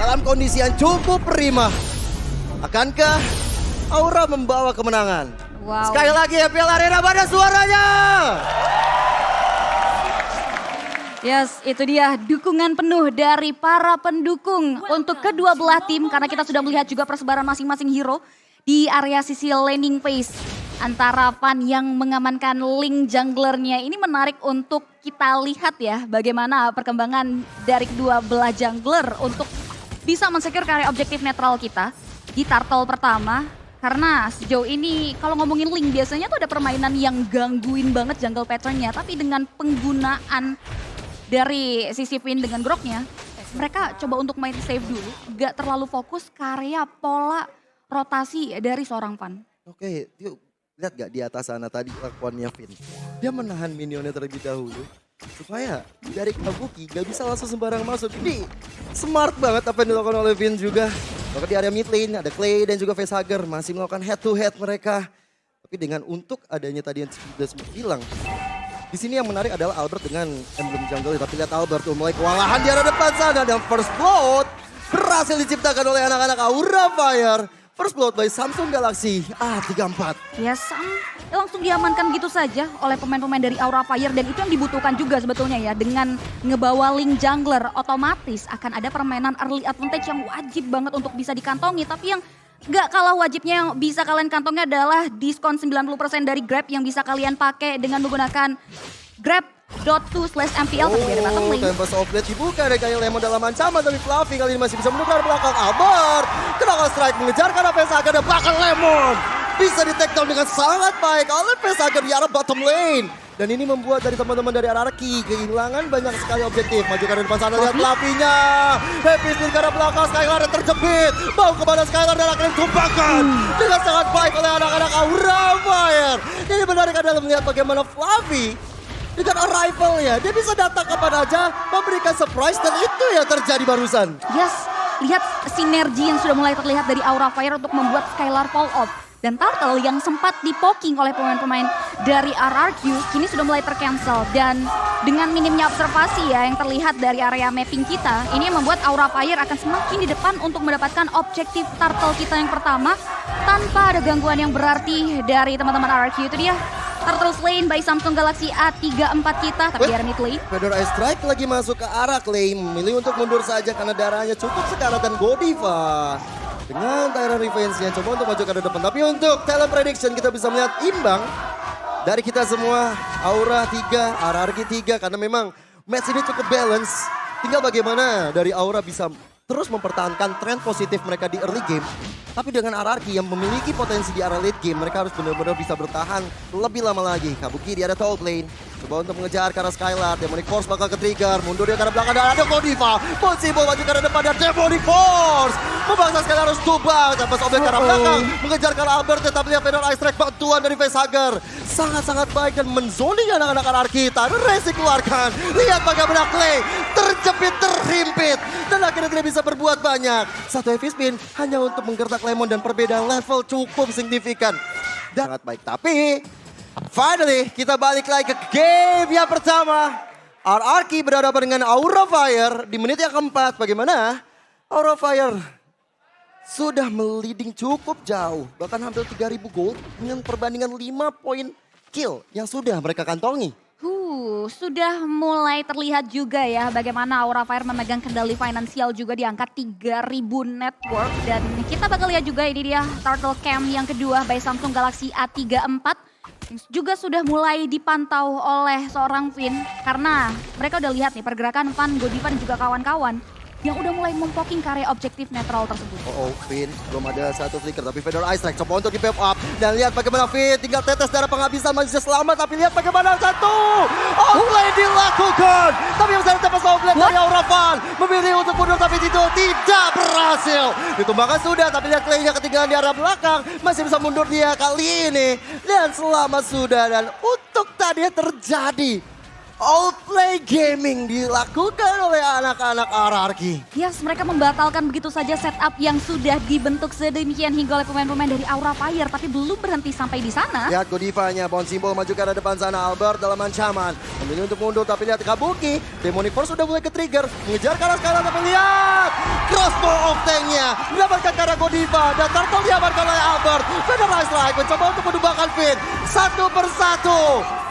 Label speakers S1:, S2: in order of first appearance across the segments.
S1: dalam kondisi yang cukup prima. Akankah Aura membawa kemenangan?
S2: Wow.
S1: Sekali lagi FPL Arena, mana suaranya?
S2: Yes, itu dia dukungan penuh dari para pendukung untuk kedua belah tim. Karena kita sudah melihat juga persebaran masing-masing hero di area sisi laning phase. Antara Van yang mengamankan link junglernya. Ini menarik untuk kita lihat ya bagaimana perkembangan dari kedua belah jungler untuk bisa mensecure area objektif netral kita di turtle pertama. Karena sejauh ini kalau ngomongin link biasanya tuh ada permainan yang gangguin banget jungle patternnya. Tapi dengan penggunaan dari sisi Vin dengan groknya, mereka coba untuk main safe dulu. Gak terlalu fokus ke area pola rotasi dari seorang Van.
S1: Oke, yuk lihat gak di atas sana tadi lakuannya Vin. Dia menahan minionnya terlebih dahulu. Supaya dari Kabuki gak bisa langsung sembarang masuk. Ini smart banget apa yang dilakukan oleh Vin juga. Bahkan di area mid lane ada Clay dan juga Facehugger masih melakukan head to head mereka. Tapi dengan untuk adanya tadi yang sudah sempat bilang. Di sini yang menarik adalah Albert dengan emblem jungle. Tapi lihat Albert tuh mulai kewalahan di area depan sana. Dan first blood berhasil diciptakan oleh anak-anak Aura Fire. First blood by Samsung Galaxy A34.
S2: Ya langsung diamankan gitu saja oleh pemain-pemain dari Aura Fire. Dan itu yang dibutuhkan juga sebetulnya ya. Dengan ngebawa link jungler otomatis akan ada permainan early advantage yang wajib banget untuk bisa dikantongi. Tapi yang gak kalah wajibnya yang bisa kalian kantongi adalah diskon 90% dari Grab yang bisa kalian pakai dengan menggunakan Grab.to/MPL tapi dari bottom lane.
S1: Tempest of Blade dibuka dari Kail Lemon dalam ancaman tapi Fluffy kali ini masih bisa menukar belakang Albert. Kenapa strike mengejar karena Facehugger dan bahkan Lemon bisa di take down dengan sangat baik oleh Facehugger di arah bottom lane. Dan ini membuat dari teman-teman dari Ararki kehilangan banyak sekali objektif. Maju ke depan sana, lihat Fluffy-nya. Happy Spin ke arah belakang, Skylar yang terjepit. Mau kepada Skylar dan akan ditumpahkan. Dengan sangat baik oleh anak-anak Aura Fire. Ini menarik adalah melihat bagaimana Fluffy dengan arrival-nya. Dia bisa datang kapan aja, memberikan surprise dan itu yang terjadi barusan.
S2: Yes, lihat sinergi yang sudah mulai terlihat dari Aura Fire untuk membuat Skylar fall off. Dan Turtle yang sempat dipoking oleh pemain-pemain dari RRQ kini sudah mulai tercancel. Dan dengan minimnya observasi ya yang terlihat dari area mapping kita, ini yang membuat Aura Fire akan semakin di depan untuk mendapatkan objektif Turtle kita yang pertama tanpa ada gangguan yang berarti dari teman-teman RRQ. Itu dia Turtle Lane by Samsung Galaxy A34 kita, tapi di area mid lane.
S1: Fedor Ice Strike lagi masuk ke arah Clay, memilih untuk mundur saja karena darahnya cukup sekarat dan Godiva. Dengan Tyrant Revenge-nya coba untuk maju ke depan. Tapi untuk talent prediction kita bisa melihat imbang dari kita semua. Aura 3, RRQ 3 karena memang match ini cukup balance. Tinggal bagaimana dari Aura bisa terus mempertahankan tren positif mereka di early game. Tapi dengan RRQ yang memiliki potensi di area late game, mereka harus benar-benar bisa bertahan lebih lama lagi. Kabuki di area top lane. Coba untuk mengejar ke arah Skylar. Demonic Force bakal ke-trigger. Mundur dia ke arah belakang dan ada Godiva. Possible maju ke arah depan dan Demonic Force. Membangsa Skylar harus tumbang. Tanpa sobek ke arah belakang. Mengejar ke arah Albert. Tetapi lihat Fedor Ice Strike bantuan dari Facehugger. Sangat-sangat baik dan menzoning anak-anak RRQ kita. Dan Resi keluarkan. Lihat bagaimana Clay terjepit, terhimpit. Dan akhirnya tidak bisa berbuat banyak. Satu heavy spin hanya untuk menggertak Lemon dan perbedaan level cukup signifikan. Dan sangat baik. Tapi finally kita balik lagi ke game yang pertama. RRQ berhadapan dengan Aura Fire di menit yang keempat. Bagaimana? Aura Fire sudah meliding cukup jauh. Bahkan hampir 3.000 gold dengan perbandingan 5 poin kill yang sudah mereka kantongi.
S2: Sudah mulai terlihat juga ya bagaimana Aura Fire memegang kendali finansial juga di angka 3.000 network. Dan kita bakal lihat juga ini dia Turtle Camp yang kedua by Samsung Galaxy A34. Juga sudah mulai dipantau oleh seorang Vin. Karena mereka udah lihat nih pergerakan Van, Godiva dan juga kawan-kawan yang udah mulai mempoking ke area objektif netral tersebut.
S1: Vin belum ada satu flicker tapi Fedor Ice Strike coba untuk di pep up. Dan lihat bagaimana Vin tinggal tetes darah penghabisan masih bisa selamat. Tapi lihat bagaimana satu outplay dilakukan. Tapi yang bisa ditepes outplay dari Aura Van. Memilih untuk mundur tapi itu tidak berhasil. Ditumbangkan sudah tapi lihat Clay-nya ketinggalan di arah belakang. Masih bisa mundur dia kali ini. Dan selamat sudah dan untuk tadi terjadi outplay gaming dilakukan oleh anak-anak RRQ.
S2: Yes, mereka membatalkan begitu saja setup yang sudah dibentuk sedemikian hingga oleh pemain-pemain dari Aura Fire. Tapi belum berhenti sampai di sana.
S1: Lihat Godivanya, Bound Symbol maju ke arah depan sana. Albert dalam ancaman. Memilih untuk mundur tapi lihat Kabuki. Demonic Force sudah mulai ke-trigger. Mengejar ke arah Skylar tapi lihat. Cross crossbow of tanknya mendapatkan karena Godiva dan Turtle diamankan oleh Albert. Federal Strike mencoba untuk menumbangkan Finn satu persatu.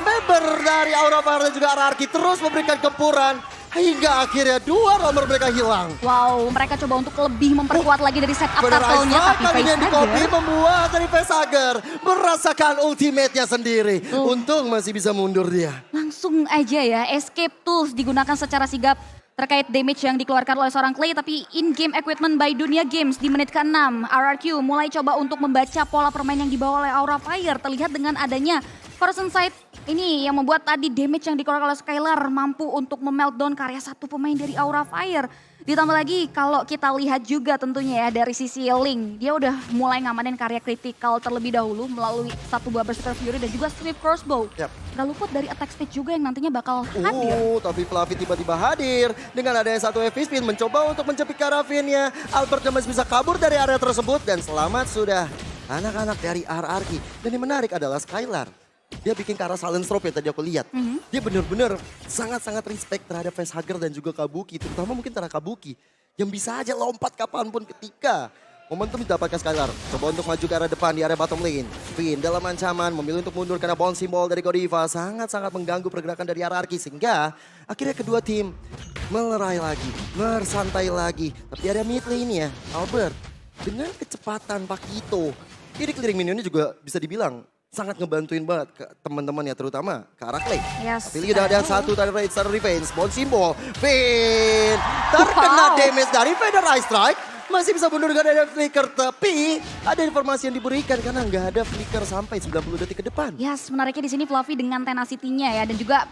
S1: Member dari Aura Fire dan juga RRQ terus memberikan gempuran hingga akhirnya dua romer mereka hilang.
S2: Wow, mereka coba untuk lebih memperkuat lagi dari setup turtle-nya, tapi
S1: kali ini yang di-copy
S2: Facehugger
S1: membuat dari Facehugger merasakan ultimate-nya sendiri. Untung masih bisa mundur dia.
S2: langsung aja ya escape tools digunakan secara sigap terkait damage yang dikeluarkan oleh seorang Clay, tapi in-game equipment by Dunia Games di menit ke-6. RRQ mulai coba untuk membaca pola permain yang dibawa oleh Aura Fire. Terlihat dengan adanya Person Sight ini yang membuat tadi damage yang dikeluarkan oleh Skylar mampu untuk memeltdown karya satu pemain dari Aura Fire. Ditambah lagi kalau kita lihat juga tentunya ya dari sisi Link, dia udah mulai ngamanin karya kritikal terlebih dahulu melalui satu buah Berserker Fury dan juga Swift Crossbow. Gak luput dari attack speed juga yang nantinya bakal hadir.
S1: Tapi Fluffy tiba-tiba hadir dengan adanya satu heavy spin mencoba untuk mencepit Caravinnya. Albert masih bisa kabur dari area tersebut dan selamat sudah anak-anak dari RRQ. Dan yang menarik adalah Skylar. Dia bikin ke arah silent strobe yang tadi aku lihat. Dia benar-benar sangat-sangat respect terhadap Facehugger dan juga Kabuki. Terutama mungkin terhadap Kabuki. Yang bisa aja lompat kapanpun ketika momentum didapatkan Skylar. Coba untuk maju ke arah depan di area bottom lane. Finn dalam ancaman memilih untuk mundur karena bounce ball dari Godiva. Sangat-sangat mengganggu pergerakan dari RRQ. Sehingga akhirnya kedua tim melerai lagi, bersantai lagi. Tapi area mid lane ya, Albert. Dengan kecepatan Pakito. Ini clearing minionnya juga bisa dibilang sangat ngebantuin banget ke teman-teman ya, terutama ke arah Clay. Tapi lihat ada satu dari Raid Star Revenge, Bond Symbol, Finn terkena damage dari Federal Strike. Masih bisa mundur gak ada flicker, tapi ada informasi yang diberikan karena nggak ada flicker sampai 90 detik ke depan.
S2: Yes, menariknya di sini Fluffy dengan tenacity-nya ya dan juga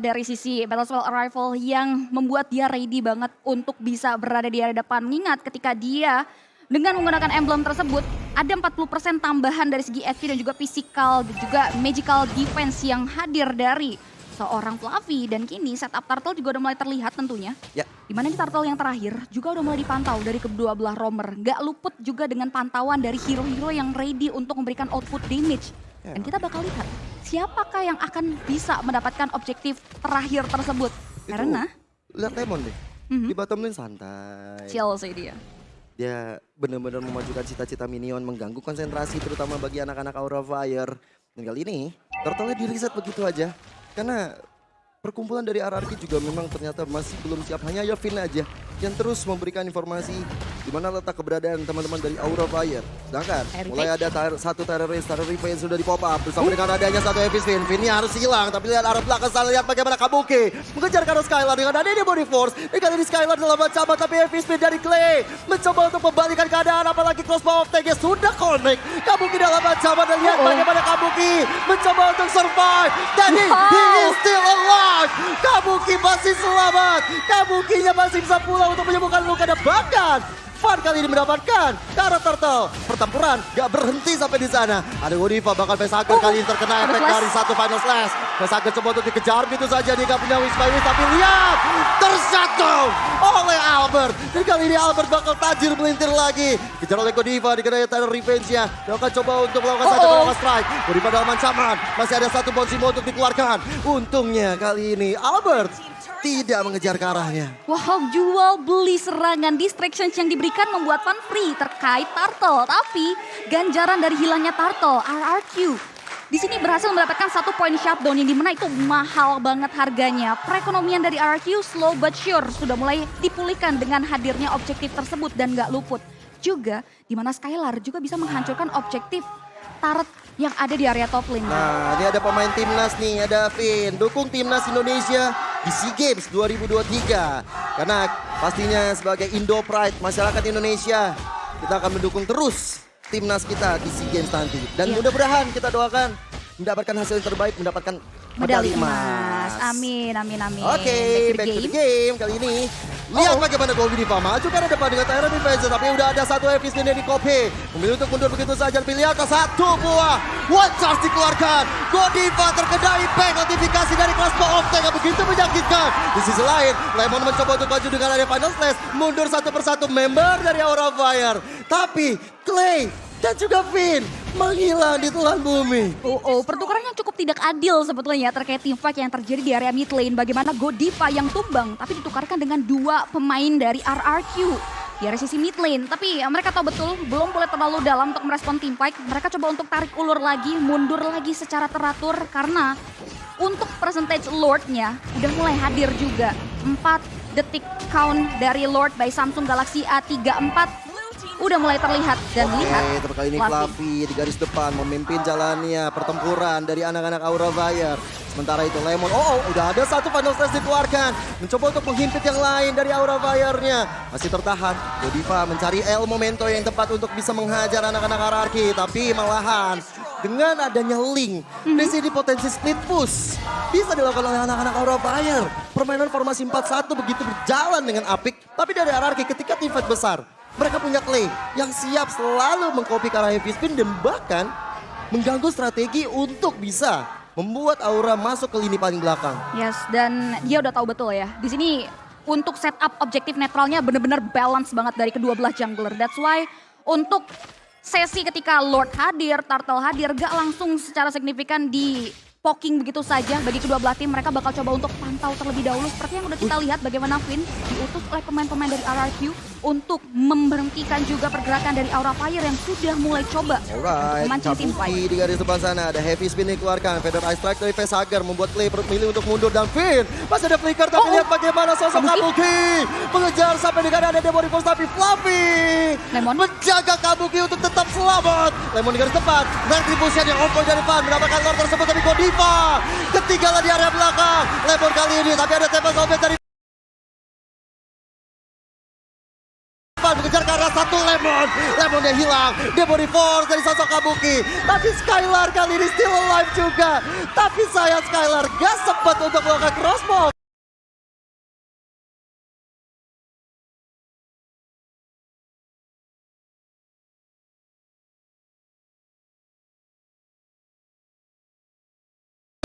S2: dari sisi Battlespell Arrival yang membuat dia ready banget untuk bisa berada di area depan. Mengingat ketika dia dengan menggunakan emblem tersebut, ada 40% tambahan dari segi HP dan juga physical dan juga magical defense yang hadir dari seorang Fluffy. Dan kini setup turtle juga udah mulai terlihat tentunya. Dimana di turtle yang terakhir juga udah mulai dipantau dari kedua belah romer. Gak luput juga dengan pantauan dari hero-hero yang ready untuk memberikan output damage. Dan kita bakal lihat siapakah yang akan bisa mendapatkan objektif terakhir tersebut. Karena
S1: lihat Lemon deh, di bottom lane santai.
S2: chill sih dia.
S1: Dia benar-benar memajukan cita-cita minion, mengganggu konsentrasi terutama bagi anak-anak Aura Fire. Dan kali ini turtle-nya di-reset begitu aja. Karena perkumpulan dari RRQ juga memang ternyata masih belum siap. Hanya Finn aja yang terus memberikan informasi di mana letak keberadaan teman-teman dari Aura Fire. Sedangkan mulai ada satu terrorist yang sudah di pop up bersama dengan adanya satu heavy spin. Finnnya harus hilang, tapi lihat arah belakang sana, lihat bagaimana Kabuki mengejar karena Skylar dengan adanya body force. Dan kali ini Skylar dalam ancaman, tapi heavy spin dari Clay mencoba untuk membalikan keadaan, apalagi crossbow of tank sudah connect. Kabuki dalam ancaman dan lihat bagaimana Kabuki mencoba untuk survive. Dan he is still alive. Kabuki masih selamat. Kabukinya masih bisa pulang untuk menyembuhkan luka dan bahkan Fun kali ini mendapatkan karena turtle. Pertempuran gak berhenti sampai di sana. Ada Godiva bakal Facehugger kali ini terkena efek dari satu final slash. Facehugger coba untuk dikejar gitu saja, dia gak punya wish by wish, tapi lihat terjatuh oleh Albert. Dan kali ini Albert bakal tajir melintir lagi. Kejar oleh Godiva, dikenai Tyler Revenge-nya. Dia akan coba untuk melakukan satu melakukan strike. Godiva dalam ancaman, masih ada satu Bonsimo untuk dikeluarkan. Untungnya kali ini Albert tidak mengejar ke arahnya.
S2: Wow, jual beli serangan distractions yang diberikan membuat fun free terkait Turtle. Tapi ganjaran dari hilangnya Turtle, RRQ di sini berhasil mendapatkan satu poin shutdown yang dimana itu mahal banget harganya. Perekonomian dari RRQ slow but sure sudah mulai dipulihkan dengan hadirnya objektif tersebut dan gak luput. Juga dimana Skylar juga bisa menghancurkan objektif turret yang ada di area top lane.
S1: Nah, ini ada pemain timnas nih, ada Finn. Dukung timnas Indonesia di SEA Games 2023. Karena pastinya sebagai Indo Pride, masyarakat Indonesia, kita akan mendukung terus timnas kita di SEA Games nanti. Dan mudah-mudahan kita doakan mendapatkan hasil yang terbaik, mendapatkan medali emas.
S2: Amin, amin, amin.
S1: Oke, back to the game. Kali ini lihat bagaimana Godiva maju karena depan dengan Tyrant Defense. Tapi udah ada satu heavy spin dari Kope. Memilih untuk mundur begitu saja. Tapi lihat satu buah one charge dikeluarkan. Godiva terkena impact notifikasi dari kelas of tank yang begitu menyakitkan. Di sisi lain, Lemon mencoba untuk maju dengan area final slash. Mundur satu persatu member dari Aura Fire. Tapi Clay dan juga Finn menghilang di telan bumi.
S2: Pertukaran yang cukup tidak adil sebetulnya terkait team fight yang terjadi di area mid lane. Bagaimana Godiva yang tumbang tapi ditukarkan dengan dua pemain dari RRQ. di area sisi mid lane. Tapi mereka tahu betul belum boleh terlalu dalam untuk merespon team fight. Mereka coba untuk tarik ulur lagi, mundur lagi secara teratur karena untuk percentage Lord-nya udah mulai hadir juga. 4 detik count dari Lord by Samsung Galaxy A34 udah mulai terlihat dan lihat.
S1: Oke, kali ini Fluffy di garis depan memimpin jalannya pertempuran dari anak-anak Aura Fire. Sementara itu Lemon, udah ada satu final stage dikeluarkan. Mencoba untuk menghimpit yang lain dari Aura Fire-nya. Masih tertahan, Godiva mencari El Momento yang tepat untuk bisa menghajar anak-anak RRQ. Tapi malahan dengan adanya Link, di sini potensi split push bisa dilakukan oleh anak-anak Aura Fire. Permainan formasi 4-1 begitu berjalan dengan apik. Tapi dari RRQ ketika tim fight besar, mereka punya Clay yang siap selalu mengcopy ke arah heavy spin dan bahkan mengganggu strategi untuk bisa membuat Aura masuk ke lini paling belakang.
S2: Yes, dan dia udah tahu betul ya. Di sini untuk setup objektif netralnya benar-benar balance banget dari kedua belah jungler. That's why untuk sesi ketika Lord hadir, Turtle hadir, gak langsung secara signifikan di poking begitu saja bagi kedua belah tim. Mereka bakal coba untuk pantau terlebih dahulu. Seperti yang udah kita lihat bagaimana Finn diutus oleh pemain-pemain dari RRQ untuk memberhentikan juga pergerakan dari Aura Fire yang sudah mulai coba memancing tim fight.
S1: Di garis depan sana ada heavy spin dikeluarkan. Feather Ice Strike dari Facehugger membuat Clay memilih untuk mundur dan Finn masih ada flicker tapi lihat bagaimana sosok Kabuki mengejar sampai dengan ada Demon Force tapi Fluffy menjaga Kabuki untuk tetap selamat. Lemon di garis depan, retribution yang on-point dari Van mendapatkan Lord tersebut tapi Godiva ketinggalan di area belakang. Lemon kali ini tapi ada tembak sobek dari mengejar ke arah satu Lemonnya hilang. Demon Force dari sosok Kabuki. Tapi Skylar kali ini still alive juga. Tapi sayang Skylar gak sempat untuk melakukan crossbow.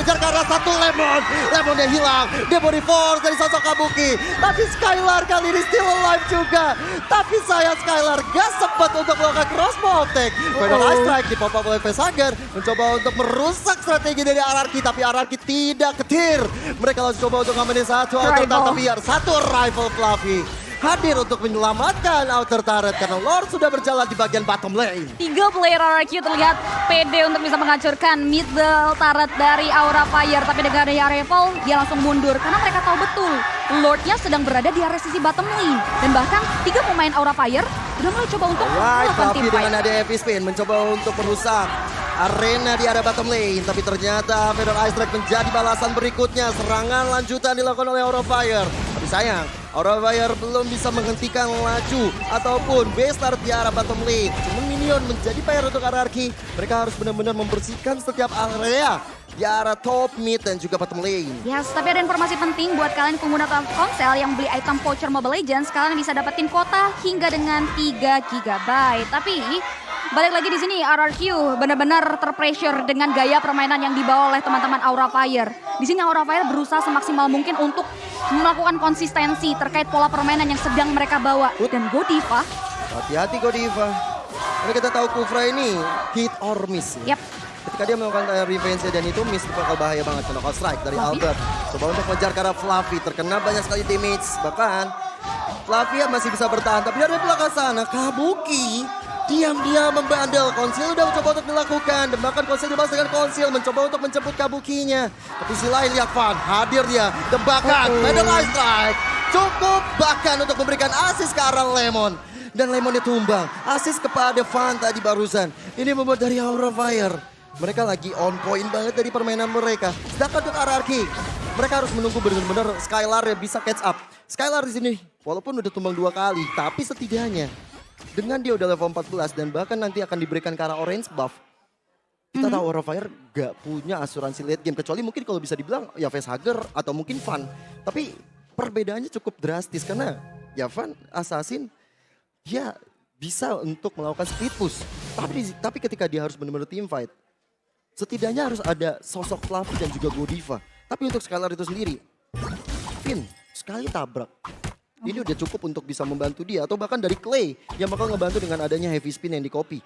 S1: Ke arah satu Lemonnya hilang. Demon Force dari sosok Kabuki. Tapi Skylar kali ini still alive juga. Tapi sayang Skylar gak sempat untuk melakukan crossbow attack. Final Ice Strike dipop up oleh Facehugger. Mencoba untuk merusak strategi dari RRQ. Tapi RRQ tidak ketir. Mereka langsung coba untuk ngamenin satu outer turret. Biar satu rival Fluffy hadir untuk menyelamatkan outer turret karena Lord sudah berjalan di bagian bottom lane.
S2: 3 player RRQ terlihat pede untuk bisa menghancurkan middle turret dari Aura Fire. Tapi dengan adanya rival, dia langsung mundur karena mereka tahu betul Lordnya sedang berada di area sisi bottom lane. Dan bahkan 3 pemain Aura Fire udah mulai coba untuk melakukan team fight.
S1: Dengan ada heavy spin mencoba untuk merusak arena di area bottom lane. Tapi ternyata Feather Ice Strike menjadi balasan berikutnya. Serangan lanjutan dilakukan oleh Aura Fire. Tapi sayang, Aura Fire belum bisa menghentikan laju ataupun base start di arah bottom lane. Cuma minion menjadi PR untuk RRQ. Mereka harus benar-benar membersihkan setiap area di arah top, mid, dan juga bottom lane.
S2: Yes, tapi ada informasi penting buat kalian pengguna Telkomsel yang beli item voucher Mobile Legends. Kalian bisa dapetin kuota hingga dengan 3 GB. Tapi balik lagi di sini RRQ benar-benar terpressure dengan gaya permainan yang dibawa oleh teman-teman Aura Fire. Di sini Aura Fire berusaha semaksimal mungkin untuk melakukan konsistensi terkait pola permainan yang sedang mereka bawa. Dan Godiva,
S1: hati-hati Godiva. Karena kita tahu Kufra ini hit or miss.
S2: Yap.
S1: Ketika dia melakukan revenge dan itu miss bakal bahaya banget. Knockout strike dari Albert. Coba untuk mengejar ke arah Fluffy. Terkena banyak sekali damage. Bahkan Fluffy masih bisa bertahan. Tapi dari belakang sana Kabuki diam-diam membandel. Konsil udah mencoba untuk dilakukan. Dan bahkan Konsil dibahas dengan Konsil. Mencoba untuk menjemput Kabukinya. Tapi si lain lihat Van. Hadir dia. Dan bahkan Feather Ice Strike cukup bahkan untuk memberikan assist ke arah Lemon. Dan Lemonnya tumbang. Assist kepada Van tadi barusan. Ini membuat dari Aura Fire. Mereka lagi on point banget dari permainan mereka. Sedangkan untuk RRQ, mereka harus menunggu benar-benar Skylar ya bisa catch up. Skylar di sini walaupun udah tumbang 2 kali, tapi setidaknya dengan dia udah level 14 dan bahkan nanti akan diberikan ke arah orange buff. Kita tahu Aura Fire gak punya asuransi late game. Kecuali mungkin kalau bisa dibilang ya Facehugger atau mungkin Van. Tapi perbedaannya cukup drastis karena ya Van, Assassin ya bisa untuk melakukan speed push. Tapi ketika dia harus benar-benar team fight, setidaknya harus ada sosok Fluffy dan juga Godiva. Tapi untuk Skylar itu sendiri, Finn sekali tabrak. Ini udah cukup untuk bisa membantu dia. Atau bahkan dari Clay yang bakal ngebantu dengan adanya heavy spin yang di copy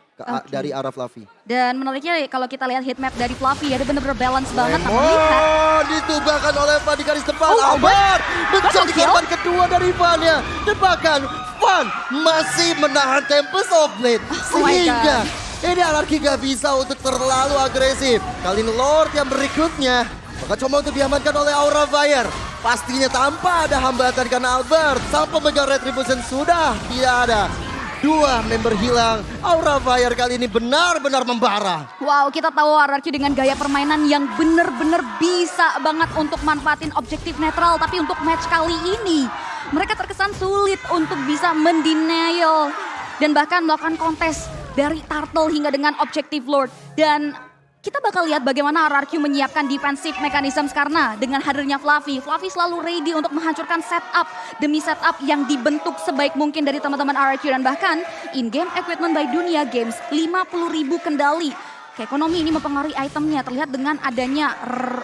S1: dari arah Fluffy.
S2: Dan menariknya kalau kita lihat hitmap dari Fluffy ya dia benar-benar balance banget. Lihat
S1: ditumbangkan oleh Van di garis depan. Albert menjadi korban kedua dari Van ya. Dan bahkan Fan masih menahan Tempest of Blade.
S2: Oh my
S1: Sehingga ini RRQ gak bisa untuk terlalu agresif. Kali ini Lord yang berikutnya bakal coba untuk diamankan oleh Aura Fire. Pastinya tanpa ada hambatan karena Albert sang pemegang Retribution sudah tidak ada. Dua member hilang, Aura Fire kali ini benar-benar membara.
S2: Wow, kita tahu RRQ dengan gaya permainan yang bener-bener bisa banget untuk manfaatin objektif netral. Tapi untuk match kali ini, mereka terkesan sulit untuk bisa mendenial. Dan bahkan melakukan kontes dari Turtle hingga dengan objektif Lord. Dan kita bakal lihat bagaimana RRQ menyiapkan defensive mechanisms karena dengan hadirnya Fluffy selalu ready untuk menghancurkan setup demi setup yang dibentuk sebaik mungkin dari teman-teman RRQ. Dan bahkan in-game equipment by Dunia Games 50.000 kendali. Ekonomi ini mempengaruhi itemnya, terlihat dengan adanya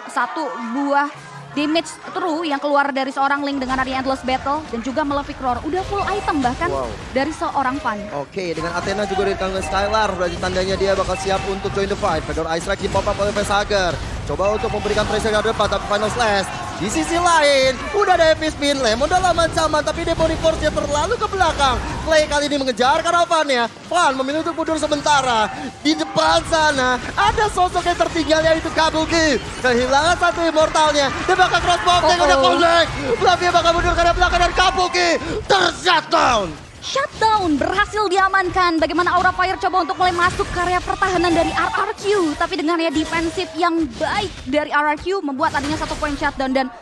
S2: satu buah damage true yang keluar dari seorang Link dengan adanya Endless Battle dan juga Malefic Roar. Udah full item bahkan dari seorang Fan.
S1: Oke, dengan Athena juga ditanggung Skylar, berarti tandanya dia bakal siap untuk join the fight. Fedor Ice Strike di pop up oleh Facehager. Coba untuk memberikan pressure ke depan, tapi Final Slash. Di sisi lain, udah ada Epic Spin, Lemon dalam ancaman, tapi Demonic Force-nya terlalu ke belakang. Clay kali ini mengejar karavannya. Fan memilih untuk mundur sementara. Di depan sana, ada sosok yang tertinggal yaitu Kabuki. Kehilangan satu immortalnya. Dia bakal crossbow, udah connect. Fluffy bakal mundur ke belakang dan Kabuki ter-shutdown.
S2: Shutdown berhasil diamankan. Bagaimana Aura Fire coba untuk mulai masuk ke area pertahanan dari RRQ. Tapi dengan ya defensif yang baik dari RRQ membuat adanya satu point shutdown. Dan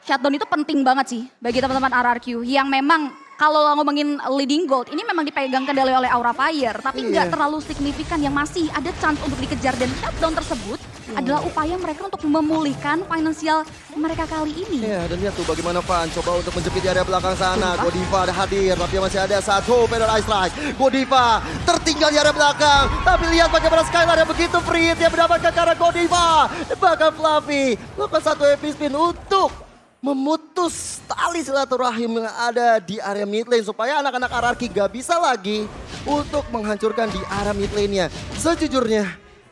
S2: shutdown itu penting banget sih bagi teman-teman RRQ. Yang memang kalau ngomongin leading gold ini memang dipegang kendali oleh Aura Fire. Tapi nggak terlalu signifikan yang masih ada chance untuk dikejar. Dan shutdown tersebut adalah upaya mereka untuk memulihkan finansial mereka kali ini.
S1: Ya, dan lihat tuh bagaimana Fan coba untuk menjepit di area belakang sana. Godiva ada hadir, tapi masih ada satu Fedor Ice Strike. Godiva tertinggal di area belakang. Tapi lihat bagaimana Skylar yang begitu free yang mendapatkan karena Godiva. Bahkan Fluffy melakukan satu epic spin untuk memutus tali silaturahim yang ada di area mid lane. Supaya anak-anak RRQ gak bisa lagi untuk menghancurkan di area mid lane-nya. Sejujurnya,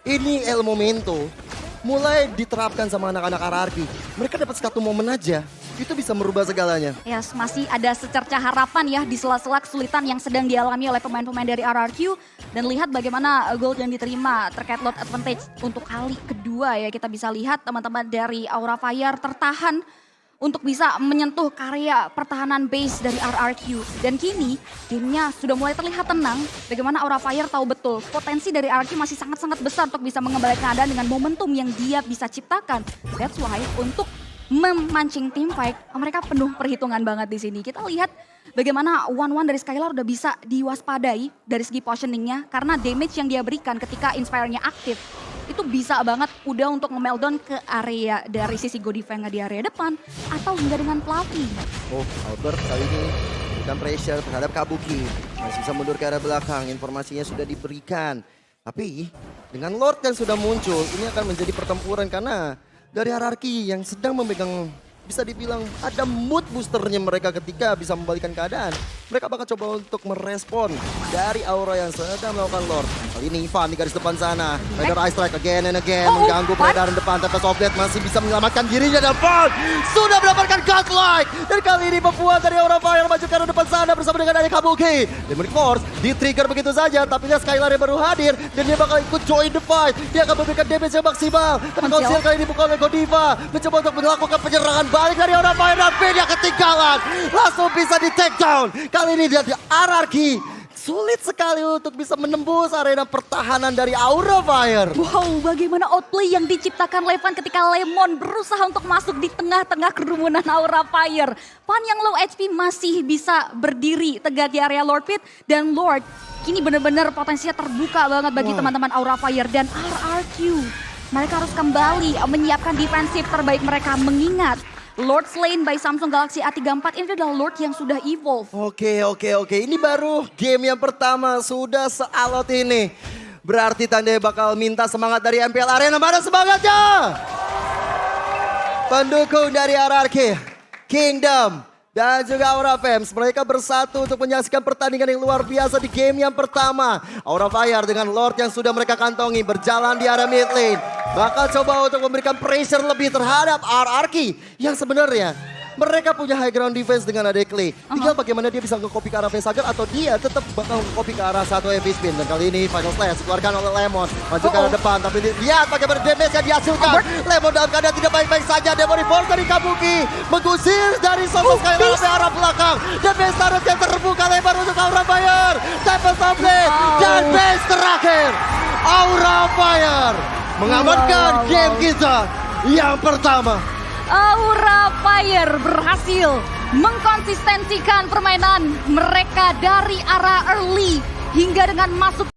S1: ini El Momento mulai diterapkan sama anak-anak RRQ. Mereka dapat satu momen aja, itu bisa merubah segalanya.
S2: Yes, masih ada secerca harapan ya di sela-sela kesulitan yang sedang dialami oleh pemain-pemain dari RRQ. Dan lihat bagaimana gold yang diterima terkait load advantage untuk kali kedua ya. Kita bisa lihat teman-teman dari Aura Fire tertahan untuk bisa menyentuh karya pertahanan base dari RRQ. Dan kini gamenya sudah mulai terlihat tenang. Bagaimana Aura Fire tahu betul potensi dari RRQ masih sangat-sangat besar untuk bisa mengembalikan keadaan dengan momentum yang dia bisa ciptakan. That's why untuk memancing team fight mereka penuh perhitungan banget di sini. Kita lihat bagaimana one-one dari Skylar udah bisa diwaspadai dari segi positioningnya. Karena damage yang dia berikan ketika Inspire-nya aktif itu bisa banget udah untuk nge-meltdown ke area dari sisi Godiva yang di area depan atau hingga dengan Fluffy.
S1: Oh, Albert kali ini dan pressure terhadap Kabuki. Masih bisa mundur ke arah belakang, informasinya sudah diberikan. Tapi dengan Lord yang sudah muncul, ini akan menjadi pertempuran karena dari RRQ yang sedang memegang, bisa dibilang ada mood boosternya mereka ketika bisa membalikan keadaan. Mereka bakal coba untuk merespon dari aura yang sedang melakukan Lord. Kali ini Ivan di garis depan sana. Fedor Ice Strike again and again. Mengganggu peredaran depan. Tapi Soviet masih bisa menyelamatkan dirinya. Dan Van sudah mendapatkan Godlike. Dan kali ini membuat dari Aura Fire maju ke arah depan sana bersama dengan Ari Kabuki. Demonic Force di-trigger begitu saja. Tapi lihat Skylar yang baru hadir. Dan dia bakal ikut join the fight. Dia akan memberikan damage yang maksimal. Tapi Conceal kali ini bukan oleh Godiva. Mencoba untuk melakukan penyerangan balik dari Aura Fire. Dan dia ketinggalan. Langsung bisa di take down. Kali ini dia di RRQ. Sulit sekali untuk bisa menembus arena pertahanan dari Aura Fire.
S2: Wow, bagaimana outplay yang diciptakan Levan ketika Lemon berusaha untuk masuk di tengah-tengah kerumunan Aura Fire. Fan yang low HP masih bisa berdiri tegak di area Lord Pit. Dan Lord kini benar-benar potensinya terbuka banget bagi teman-teman Aura Fire dan RRQ. Mereka harus kembali menyiapkan defensif terbaik mereka mengingat Lord Slain by Samsung Galaxy A34 ini adalah Lord yang sudah evolve.
S1: Oke. Ini baru game yang pertama sudah sealot ini. Berarti tandanya bakal minta semangat dari MPL Arena. Mana semangatnya? Pendukung dari RRQ, Kingdom, dan juga Aura Fams. Mereka bersatu untuk menyaksikan pertandingan yang luar biasa di game yang pertama. Aura Fire dengan Lord yang sudah mereka kantongi berjalan di area mid lane. Bakal coba untuk memberikan pressure lebih terhadap RRQ yang sebenarnya Mereka punya high ground defense dengan ada Clay. Tinggal bagaimana dia bisa nge-copy ke arah Facehacker atau dia tetap bakal nge-copy ke arah satu heavy spin. Dan kali ini Final Slash dikeluarkan oleh Lemon. Maju ke arah depan, tapi lihat bagaimana damage yang dihasilkan. Lemon dalam keadaan tidak baik-baik saja. Demon Revolt dari Kabuki mengusir dari sosok Skylar ke arah belakang. Dan base turret yang terbuka lebar untuk Aura Fire. Tempest of Blade. Dan base terakhir. Aura Fire mengamankan game kita yang pertama.
S2: Aura Fire berhasil mengkonsistensikan permainan mereka dari arah early hingga dengan masuk